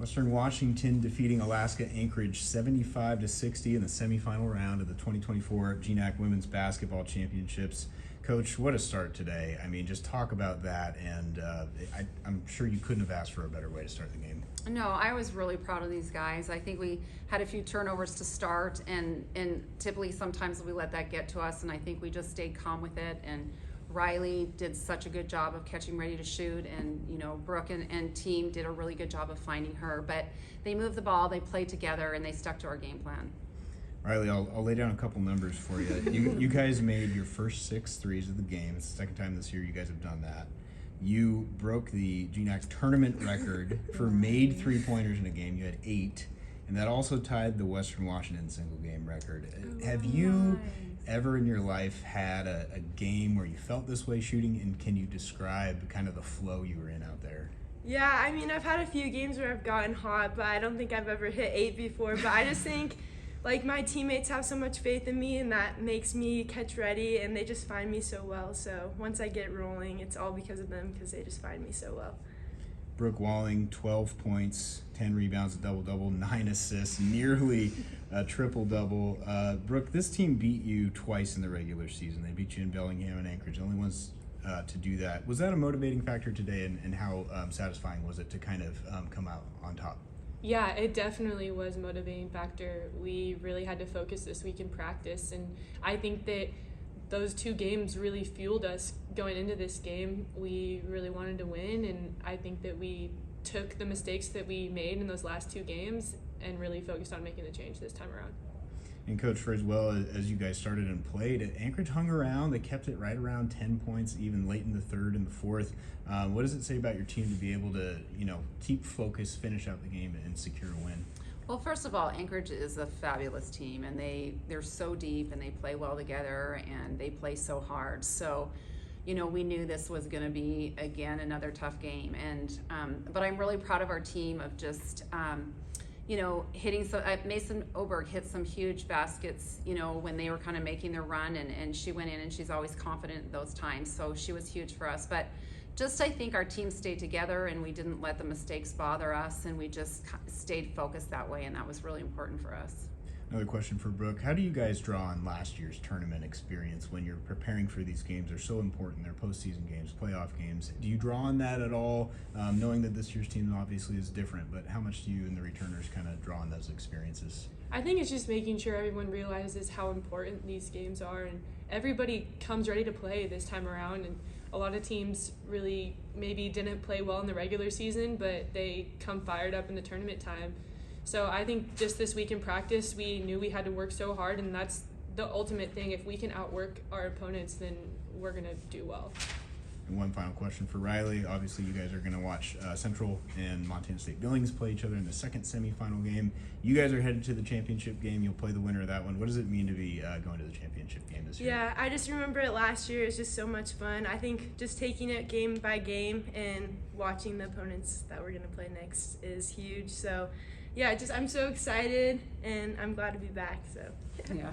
Western Washington defeating Alaska Anchorage 75-60 in the semifinal round of the 2024 GNAC Women's Basketball Championships. Coach, what a start today. I mean, just talk about that, and I'm sure you couldn't have asked for a better way to start the game. No, I was really proud of these guys. I think we had a few turnovers to start, and typically sometimes we let that get to us, and I think we just stayed calm with it. And Riley did such a good job of catching ready to shoot, and Brooke and team did a really good job of finding her. But they moved the ball, they played together, and they stuck to our game plan. Riley, I'll lay down a couple numbers for you. You guys made your first 6 threes of the game. It's the second time this year you guys have done that. You broke the GNAC tournament record for made three-pointers in a game. You had 8, and that also tied the Western Washington single game record. Have you ever in your life had a game where you felt this way shooting, and can you describe kind of the flow you were in out there? Yeah, I mean, I've had a few games where I've gotten hot, but I don't think I've ever hit 8 before. But I just think, like, my teammates have so much faith in me, and that makes me catch ready, and they just find me so well. So once I get rolling, it's all because of them, because they just find me so well. Brooke Walling, 12 points, 10 rebounds, a double-double, 9 assists, nearly a triple-double. Brooke, this team beat you twice in the regular season. They beat you in Bellingham and Anchorage, the only ones to do that. Was that a motivating factor today, and how satisfying was it to kind of come out on top? Yeah, it definitely was a motivating factor. We really had to focus this week in practice, and I think that those 2 games really fueled us going into this game. We really wanted to win, and I think that we took the mistakes that we made in those last 2 games and really focused on making the change this time around. And Coach, for as well as you guys started and played, Anchorage hung around. They kept it right around 10 points, even late in the third and the fourth. What does it say about your team to be able to, keep focus, finish out the game, and secure a win? Well, first of all, Anchorage is a fabulous team, and they're so deep, and they play well together, and they play so hard. So, we knew this was going to be, again, another tough game. And but I'm really proud of our team of just hitting some. Mason Oberg hit some huge baskets, when they were kind of making their run, and she went in, and she's always confident at those times. So she was huge for us. But I think our team stayed together, and we didn't let the mistakes bother us, and we just stayed focused that way, and that was really important for us. Another question for Brooke. How do you guys draw on last year's tournament experience when you're preparing for these games? They're so important. They're postseason games, playoff games. Do you draw on that at all, knowing that this year's team obviously is different, but how much do you and the returners kind of draw on those experiences? I think it's just making sure everyone realizes how important these games are, and everybody comes ready to play this time around. And a lot of teams really maybe didn't play well in the regular season, but they come fired up in the tournament time. So I think just this week in practice, we knew we had to work so hard, and that's the ultimate thing. If we can outwork our opponents, then we're going to do well. And one final question for Riley. Obviously, you guys are going to watch Central and Montana State Billings play each other in the second semifinal game. You guys are headed to the championship game. You'll play the winner of that one. What does it mean to be going to the championship game this year? Yeah, I just remember it last year. It was just so much fun. I think just taking it game by game and watching the opponents that we're going to play next is huge. So, yeah, I'm so excited, and I'm glad to be back. So, Yeah.